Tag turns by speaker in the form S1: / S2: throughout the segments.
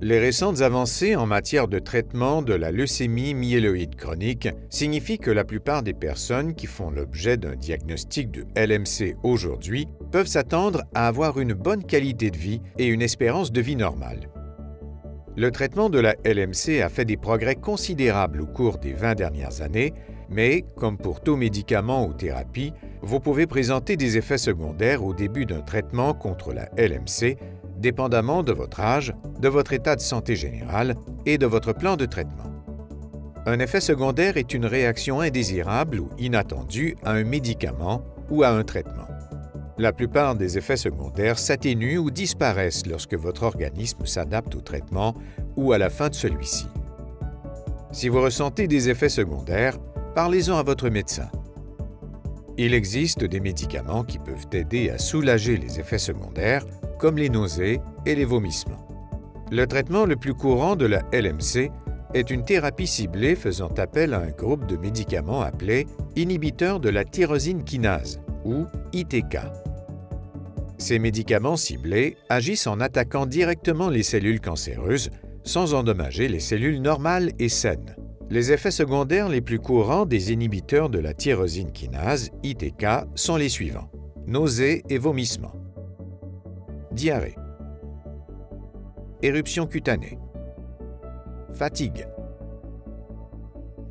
S1: Les récentes avancées en matière de traitement de la leucémie myéloïde chronique signifient que la plupart des personnes qui font l'objet d'un diagnostic de LMC aujourd'hui peuvent s'attendre à avoir une bonne qualité de vie et une espérance de vie normale. Le traitement de la LMC a fait des progrès considérables au cours des 20 dernières années, mais, comme pour tout médicament ou thérapie, vous pouvez présenter des effets secondaires au début d'un traitement contre la LMC, dépendamment de votre âge, de votre état de santé général et de votre plan de traitement. Un effet secondaire est une réaction indésirable ou inattendue à un médicament ou à un traitement. La plupart des effets secondaires s'atténuent ou disparaissent lorsque votre organisme s'adapte au traitement ou à la fin de celui-ci. Si vous ressentez des effets secondaires, parlez-en à votre médecin. Il existe des médicaments qui peuvent aider à soulager les effets secondaires, comme les nausées et les vomissements. Le traitement le plus courant de la LMC est une thérapie ciblée faisant appel à un groupe de médicaments appelé inhibiteurs de la tyrosine kinase, ou ITK. Ces médicaments ciblés agissent en attaquant directement les cellules cancéreuses sans endommager les cellules normales et saines. Les effets secondaires les plus courants des inhibiteurs de la tyrosine kinase, ITK, sont les suivants: nausées et vomissements, diarrhée, éruption cutanée, fatigue,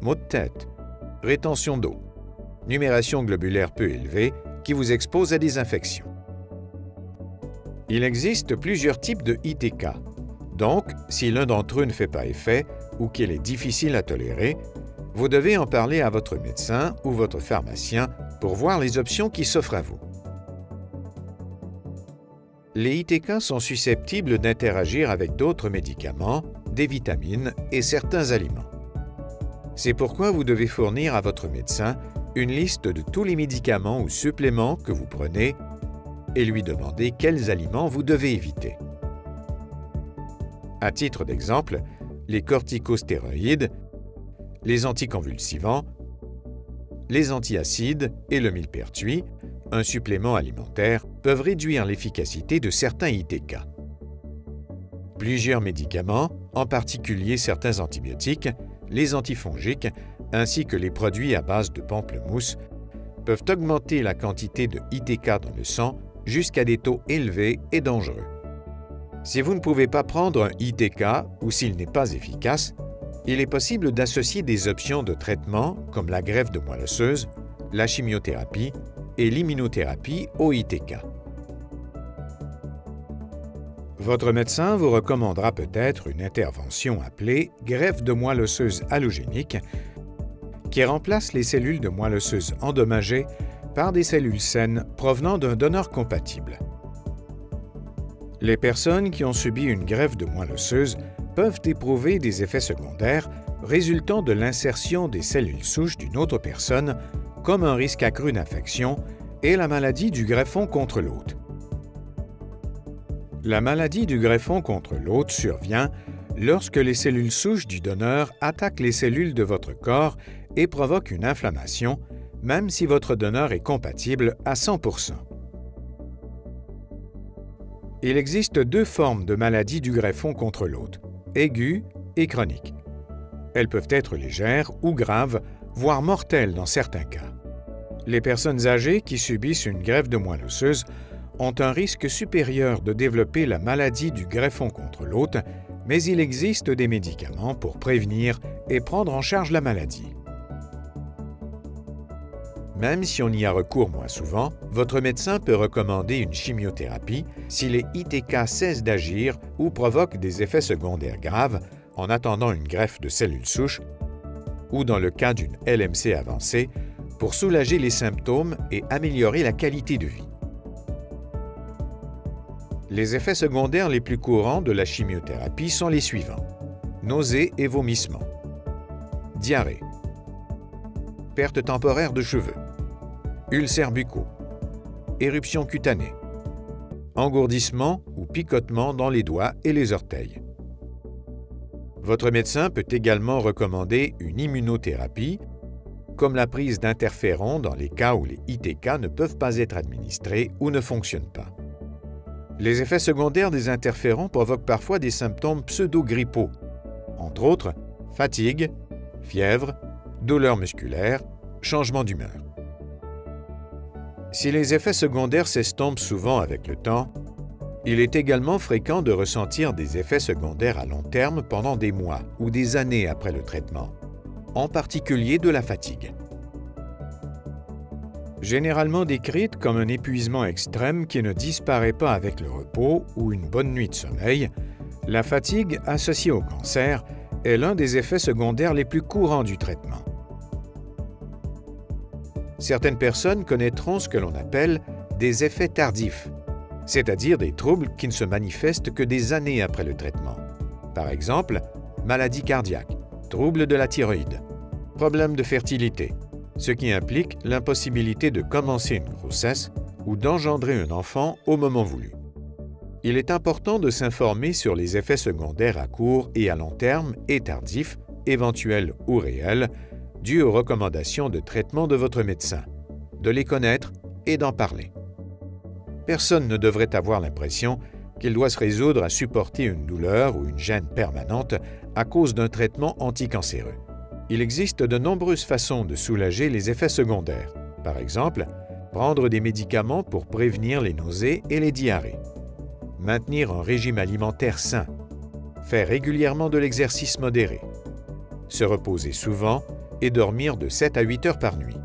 S1: maux de tête, rétention d'eau, numération globulaire peu élevée qui vous expose à des infections. Il existe plusieurs types de ITK. Donc, si l'un d'entre eux ne fait pas effet ou qu'il est difficile à tolérer, vous devez en parler à votre médecin ou votre pharmacien pour voir les options qui s'offrent à vous. Les ITK sont susceptibles d'interagir avec d'autres médicaments, des vitamines et certains aliments. C'est pourquoi vous devez fournir à votre médecin une liste de tous les médicaments ou suppléments que vous prenez et lui demander quels aliments vous devez éviter. À titre d'exemple, les corticostéroïdes, les anticonvulsivants, les antiacides et le millepertuis, un supplément alimentaire, peuvent réduire l'efficacité de certains ITK. Plusieurs médicaments, en particulier certains antibiotiques, les antifongiques, ainsi que les produits à base de pamplemousse, peuvent augmenter la quantité de ITK dans le sang jusqu'à des taux élevés et dangereux. Si vous ne pouvez pas prendre un ITK ou s'il n'est pas efficace, il est possible d'associer des options de traitement comme la greffe de moelle osseuse, la chimiothérapie et l'immunothérapie au ITK. Votre médecin vous recommandera peut-être une intervention appelée greffe de moelle osseuse allogénique qui remplace les cellules de moelle osseuse endommagées par des cellules saines provenant d'un donneur compatible. Les personnes qui ont subi une greffe de moelle osseuse peuvent éprouver des effets secondaires résultant de l'insertion des cellules souches d'une autre personne, comme un risque accru d'infection et la maladie du greffon contre l'hôte. La maladie du greffon contre l'hôte survient lorsque les cellules souches du donneur attaquent les cellules de votre corps et provoquent une inflammation, même si votre donneur est compatible à 100%. Il existe deux formes de maladie du greffon contre l'hôte, aiguë et chronique. Elles peuvent être légères ou graves, voire mortelles dans certains cas. Les personnes âgées qui subissent une greffe de moelle osseuse ont un risque supérieur de développer la maladie du greffon contre l'hôte, mais il existe des médicaments pour prévenir et prendre en charge la maladie. Même si on y a recours moins souvent, votre médecin peut recommander une chimiothérapie si les ITK cessent d'agir ou provoquent des effets secondaires graves en attendant une greffe de cellules souches ou dans le cas d'une LMC avancée pour soulager les symptômes et améliorer la qualité de vie. Les effets secondaires les plus courants de la chimiothérapie sont les suivants: nausées et vomissements, diarrhée, perte temporaire de cheveux, ulcères buccaux, éruption cutanée, engourdissement ou picotement dans les doigts et les orteils. Votre médecin peut également recommander une immunothérapie, comme la prise d'interférons dans les cas où les ITK ne peuvent pas être administrés ou ne fonctionnent pas. Les effets secondaires des interférons provoquent parfois des symptômes pseudo-grippaux, entre autres fatigue, fièvre, douleurs musculaires, changement d'humeur. Si les effets secondaires s'estompent souvent avec le temps, il est également fréquent de ressentir des effets secondaires à long terme pendant des mois ou des années après le traitement, en particulier de la fatigue. Généralement décrite comme un épuisement extrême qui ne disparaît pas avec le repos ou une bonne nuit de sommeil, la fatigue associée au cancer est l'un des effets secondaires les plus courants du traitement. Certaines personnes connaîtront ce que l'on appelle des effets tardifs, c'est-à-dire des troubles qui ne se manifestent que des années après le traitement. Par exemple, maladie cardiaque, troubles de la thyroïde, problèmes de fertilité, ce qui implique l'impossibilité de commencer une grossesse ou d'engendrer un enfant au moment voulu. Il est important de s'informer sur les effets secondaires à court et à long terme et tardifs, éventuels ou réels, dus aux recommandations de traitement de votre médecin, de les connaître et d'en parler. Personne ne devrait avoir l'impression qu'il doit se résoudre à supporter une douleur ou une gêne permanente à cause d'un traitement anticancéreux. Il existe de nombreuses façons de soulager les effets secondaires. Par exemple, prendre des médicaments pour prévenir les nausées et les diarrhées, maintenir un régime alimentaire sain, faire régulièrement de l'exercice modéré, se reposer souvent et dormir de 7 à 8 heures par nuit,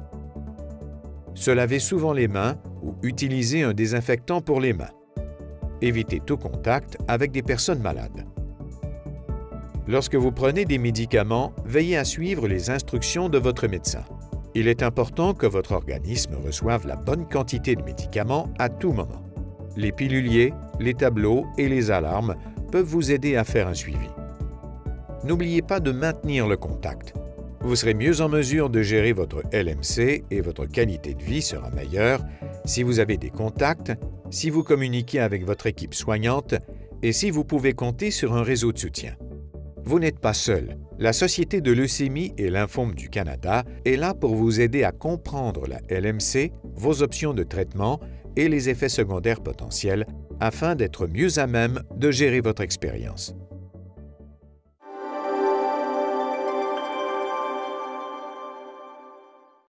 S1: se laver souvent les mains ou utiliser un désinfectant pour les mains, éviter tout contact avec des personnes malades. Lorsque vous prenez des médicaments, veillez à suivre les instructions de votre médecin. Il est important que votre organisme reçoive la bonne quantité de médicaments à tout moment. Les piluliers, les tableaux et les alarmes peuvent vous aider à faire un suivi. N'oubliez pas de maintenir le contact. Vous serez mieux en mesure de gérer votre LMC et votre qualité de vie sera meilleure si vous avez des contacts, si vous communiquez avec votre équipe soignante et si vous pouvez compter sur un réseau de soutien. Vous n'êtes pas seul. La Société de leucémie et lymphome du Canada est là pour vous aider à comprendre la LMC, vos options de traitement et les effets secondaires potentiels afin d'être mieux à même de gérer votre expérience.